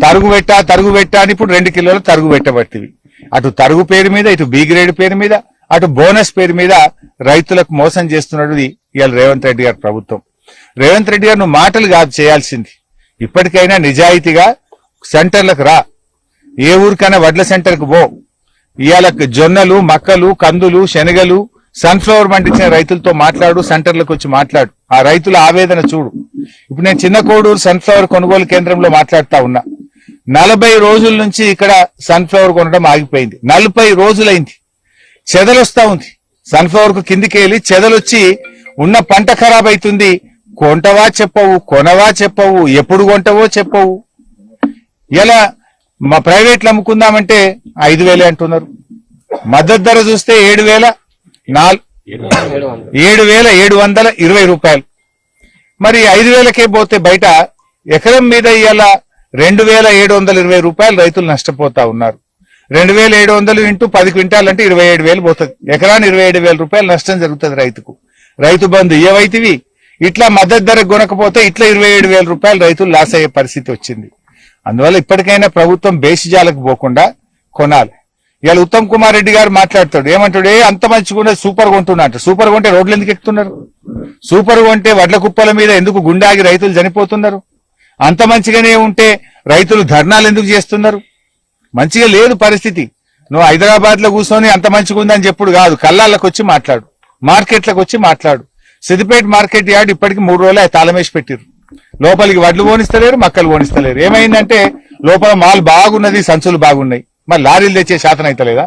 తరుగు పెట్టా అని ఇప్పుడు 2 కిలోల తరుగు పెట్టబట్టివి. అటు తరుగు పేరు మీద, ఇటు బి గ్రేడ్ పేరు మీద, అటు బోనస్ పేరు మీద రైతులకు మోసం చేస్తున్నాడు ఇవాళ రేవంత్ రెడ్డి గారి ప్రభుత్వం. రేవంత్ రెడ్డి గారు నువ్వు మాటలు కాదు చేయాల్సింది, ఇప్పటికైనా నిజాయితీగా సెంటర్లకు రా. ఏ ఊరికైనా వడ్ల సెంటర్కు పో. ఇవాళ జొన్నలు, మక్కలు, కందులు, శనగలు, సన్ఫ్లవర్ పండించిన రైతులతో మాట్లాడు, సెంటర్లకు వచ్చి మాట్లాడు, ఆ రైతుల ఆవేదన చూడు. ఇప్పుడు నేను చిన్న కోడూరు సన్ఫ్లవర్ కొనుగోలు కేంద్రంలో మాట్లాడుతా ఉన్నా. 40 రోజుల నుంచి ఇక్కడ సన్ఫ్లవర్ కొనడం ఆగిపోయింది. 40 రోజులైంది. చెదలొస్తా ఉంది. సన్ఫ్లవర్ కు కిందికి వెళ్ళి చెదలొచ్చి ఉన్న పంట ఖరాబ్ అవుతుంది. కొంటవా చెప్పవు, కొనవా చెప్పవు, ఎప్పుడు కొంటవో చెప్పవు. ఇలా మా ప్రైవేట్లు అమ్ముకుందామంటే 5,000 అంటున్నారు. మద్దతు ధర చూస్తే 7,720 రూపాయలు. మరి 5,000కే పోతే బయట ఎకరం మీద ఇవాళ 2,720 రూపాయలు రైతులు నష్టపోతా ఉన్నారు. 2,700 ఇంటూ 10 క్వింటాలంటే 27,000 పోతుంది. ఎకరాన్ని 27,000 రూపాయలు నష్టం జరుగుతుంది రైతుకు. రైతు బంధు ఏవైతివి ఇట్లా మద్దతు ధర కొనకపోతే ఇట్లా 27,000 రూపాయలు రైతులు లాస్ అయ్యే పరిస్థితి వచ్చింది. అందువల్ల ఇప్పటికైనా ప్రభుత్వం బేసిజాలకు పోకుండా కొనాలి. ఇవాళ ఉత్తమ్ కుమార్ రెడ్డి గారు మాట్లాడతాడు, ఏమంటాడు, అంత మంచిగా సూపర్ కొంటున్నా అంటారు. సూపర్ కొంటే రోడ్లు ఎందుకు ఎక్కుతున్నారు? సూపర్ కొంటే వడ్ల కుప్పల మీద ఎందుకు గుండాగి రైతులు చనిపోతున్నారు? అంత మంచిగానే ఉంటే రైతులు ధర్నాలు ఎందుకు చేస్తున్నారు? మంచిగా లేదు పరిస్థితి. నువ్వు హైదరాబాద్ లో కూర్చొని అంత మంచిగా ఉందని చెప్పుడు కాదు, కల్లాలకు వచ్చి మాట్లాడు, మార్కెట్లకు వచ్చి మాట్లాడు. సిద్దిపేట మార్కెట్ యార్డ్ ఇప్పటికి 3 రోజులు తాళమేసి పెట్టిరు. లోపలికి వడ్లు పోనిస్తలేరు, మక్కలు పోనిస్తలేరు. ఏమైందంటే లోపల మాల్ బాగున్నది, సంచులు బాగున్నాయి, మరి లారీలు తెచ్చే శాతం అయితలేదా?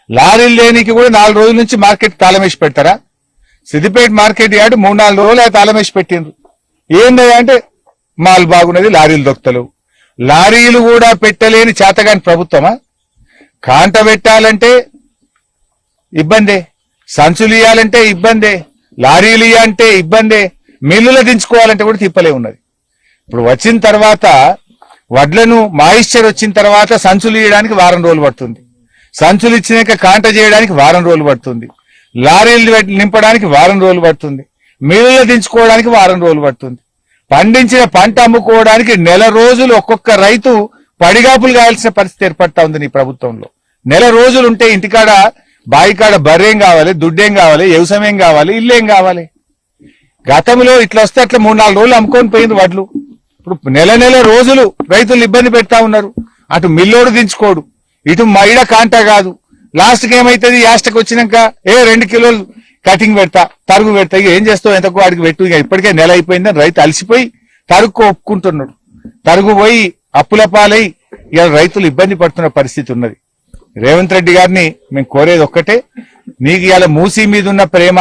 లారీలు లేనికి కూడా 4 రోజుల నుంచి మార్కెట్ తాళమేసి పెడతారా? సిద్దిపేట మార్కెట్ యార్డ్ 3-4 రోజులు తాళమేసి పెట్టిండ్రు. ఏంది అంటే మాల్ బాగున్నది, లారీలు దొక్కలేవు. లారీలు కూడా పెట్టలేని చేతగాని ప్రభుత్వమా? కాంట పెట్టాలంటే ఇబ్బందే, సంచులు ఇయ్యాలంటే ఇబ్బందే, లారీలు ఇయ్యాలంటే ఇబ్బందే, మిల్లులు దించుకోవాలంటే కూడా తిప్పలే ఉన్నది. ఇప్పుడు వచ్చిన తర్వాత వడ్లను మాయిశ్చర్ వచ్చిన తర్వాత సంచులు ఇయ్యడానికి 1 వారం రోజులు పడుతుంది. సంచులు ఇచ్చినాక కాంట చేయడానికి 1 వారం రోజులు పడుతుంది. లారీలు నింపడానికి 1 వారం రోజులు పడుతుంది. మిల్లులు దించుకోవడానికి 1 వారం రోజులు పడుతుంది. పండించిన పంట అమ్ముకోవడానికి 1 నెల రోజులు ఒక్కొక్క రైతు పడిగాపులు కాయాల్సిన పరిస్థితి ఏర్పడతా ఉంది నీ ప్రభుత్వంలో. 1 నెల రోజులు ఉంటే ఇంటికాడ బాయికాడ బర్రేం కావాలి, దుడ్డేం కావాలి, వ్యవసాయం కావాలి, ఇల్లేం కావాలి? గతంలో ఇట్లా వస్తే అట్లా 3-4 రోజులు అమ్ముకొని పోయింది వడ్లు. ఇప్పుడు 1 నెల రోజులు రైతులు ఇబ్బంది పెడతా ఉన్నారు. అటు మిల్లోడు దించుకోడు, ఇటు మైడ కాంట కాదు. లాస్ట్కి ఏమైతుంది, యాస్టకి వచ్చినాక 2 కిలోలు కటింగ్ పెడతా, తరుగు పెడతా. ఇక ఏం చేస్తావు, ఎంతకు వాడికి పెట్టు. ఇక ఇప్పటికే 1 నెల అయిపోయిందని రైతు అలసిపోయి తరుగు ఒప్పుకుంటున్నాడు. తరుగు పోయి అప్పుల పాలై ఇక రైతులు ఇబ్బంది పడుతున్న పరిస్థితి ఉన్నది. రేవంత్ రెడ్డి గారిని మేము కోరేది ఒక్కటే, నీకు ఇవాళ మూసీ మీద ఉన్న ప్రేమ,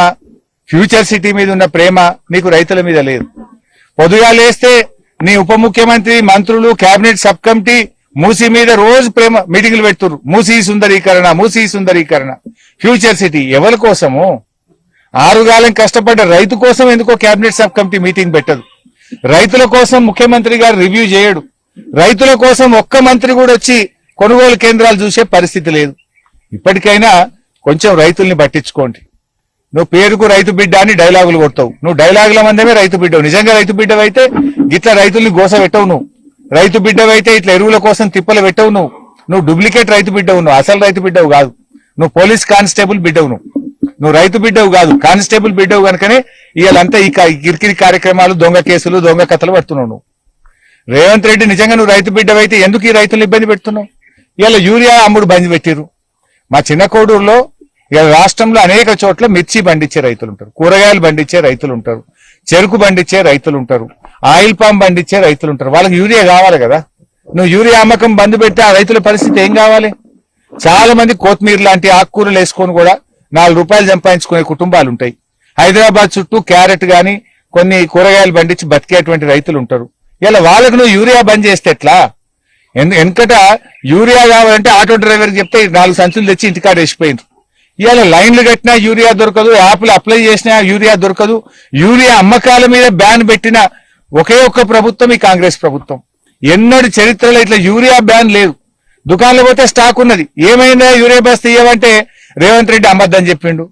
ఫ్యూచర్ సిటీ మీద ఉన్న ప్రేమ నీకు రైతుల మీద లేదు. పొద్దుగా లేస్తే నీ ఉప ముఖ్యమంత్రి, మంత్రులు, కేబినెట్ సబ్ కమిటీ మూసీ మీద రోజు ప్రేమ మీటింగ్లు పెడుతున్నారు. మూసీ సుందరీకరణ, మూసీ సుందరీకరణ. ఫ్యూచర్ సిటీ ఎవరి కోసము? 6 కాలం కష్టపడ్డ రైతు కోసం ఎందుకో కేబినెట్ సబ్ కమిటీ మీటింగ్ పెట్టదు. రైతుల కోసం ముఖ్యమంత్రి గారు రివ్యూ చేయడు. రైతుల కోసం ఒక్క మంత్రి కూడా వచ్చి కొనుగోలు కేంద్రాలు చూసే పరిస్థితి లేదు. ఇప్పటికైనా కొంచెం రైతుల్ని పట్టించుకోండి. నువ్వు పేరుకు రైతు బిడ్డ అని డైలాగులు కొడతావు. నువ్వు డైలాగుల మందమే రైతు బిడ్డవు. నిజంగా రైతు బిడ్డవైతే ఇట్లా రైతుల్ని గోస పెట్టవు. రైతు బిడ్డవైతే ఇట్లా ఎరువుల కోసం తిప్పలు పెట్టవు. నువ్వు డూప్లికేట్ రైతు బిడ్డవు. నువ్వు అసలు రైతు బిడ్డవు కాదు. నువ్వు పోలీస్ కానిస్టేబుల్ బిడ్డవు. నువ్వు రైతు బిడ్డవు కాదు, కానిస్టేబుల్ బిడ్డవు. కనుకనే ఇవాళంతా ఈ కిరికిరి కార్యక్రమాలు, దొంగ కేసులు, దొంగ కథలు పడుతున్నావు నువ్వు. రేవంత్ రెడ్డి నిజంగా నువ్వు రైతు బిడ్డవైతే ఎందుకు ఈ రైతులను ఇబ్బంది పెడుతున్నావు? ఇవాళ యూరియా అమ్ముడు బంద్ పెట్టిరు. మా చిన్న కోడూరులో ఇవాళ రాష్ట్రంలో అనేక చోట్ల మిర్చి పండించే రైతులు ఉంటారు, కూరగాయలు పండించే రైతులు ఉంటారు, చెరుకు పండించే రైతులు ఉంటారు, ఆయిల్ పామ్ పండించే రైతులు ఉంటారు. వాళ్ళకి యూరియా కావాలి కదా. నువ్వు యూరియా అమ్మకం బంద్ పెడితే ఆ రైతుల పరిస్థితి ఏం కావాలి? చాలా మంది కొత్తిమీర లాంటి ఆకుకూరలు వేసుకొని కూడా 4 రూపాయలు సంపాదించుకునే కుటుంబాలు ఉంటాయి. హైదరాబాద్ చుట్టూ క్యారెట్ గాని కొన్ని కూరగాయలు పండించి బతికేటువంటి రైతులు ఉంటారు. ఇలా వాళ్ళకు నువ్వు యూరియా బంద్ చేస్తే ఎట్లా? వెనకట యూరియా కావాలంటే ఆటో డ్రైవర్కి చెప్తే 4 సంచులు తెచ్చి ఇంటికాడ వేసిపోయింది. ఇవాళ లైన్లు కట్టినా యూరియా దొరకదు, యాప్లు అప్లై చేసినా యూరియా దొరకదు. యూరియా అమ్మకాల మీద బ్యాన్ పెట్టిన ఒకే ఒక్క ప్రభుత్వం ఈ కాంగ్రెస్ ప్రభుత్వం. ఎన్నడూ చరిత్రలో ఇట్లా యూరియా బ్యాన్ లేదు. దుకాణంలో పోతే స్టాక్ ఉన్నది. ఏమైందా యూరియా బస్ తీయమంటే రేవంత్ రెడ్డి అమ్మద్దని చెప్పిండు,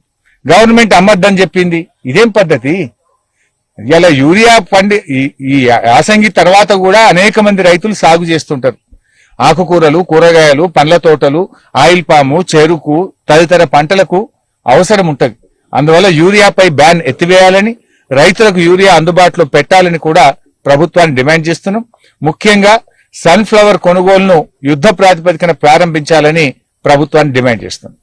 గవర్నమెంట్ అమ్మద్దని చెప్పింది. ఇదేం పద్ధతి? ఇలా యూరియా ఈ యాసంగి తర్వాత కూడా అనేక మంది రైతులు సాగు చేస్తుంటారు. ఆకుకూరలు, కూరగాయలు, పండ్ల తోటలు, ఆయిల్ పాము, చెరుకు తదితర పంటలకు అవసరం ఉంటది. అందువల్ల యూరియాపై బ్యాన్ ఎత్తివేయాలని, రైతులకు యూరియా అందుబాటులో పెట్టాలని కూడా ప్రభుత్వాన్ని డిమాండ్ చేస్తున్నాం. ముఖ్యంగా సన్ఫ్లవర్ కొనుగోలును యుద్ధ ప్రాతిపదికన ప్రారంభించాలని ప్రభుత్వాన్ని డిమాండ్ చేస్తున్నాం.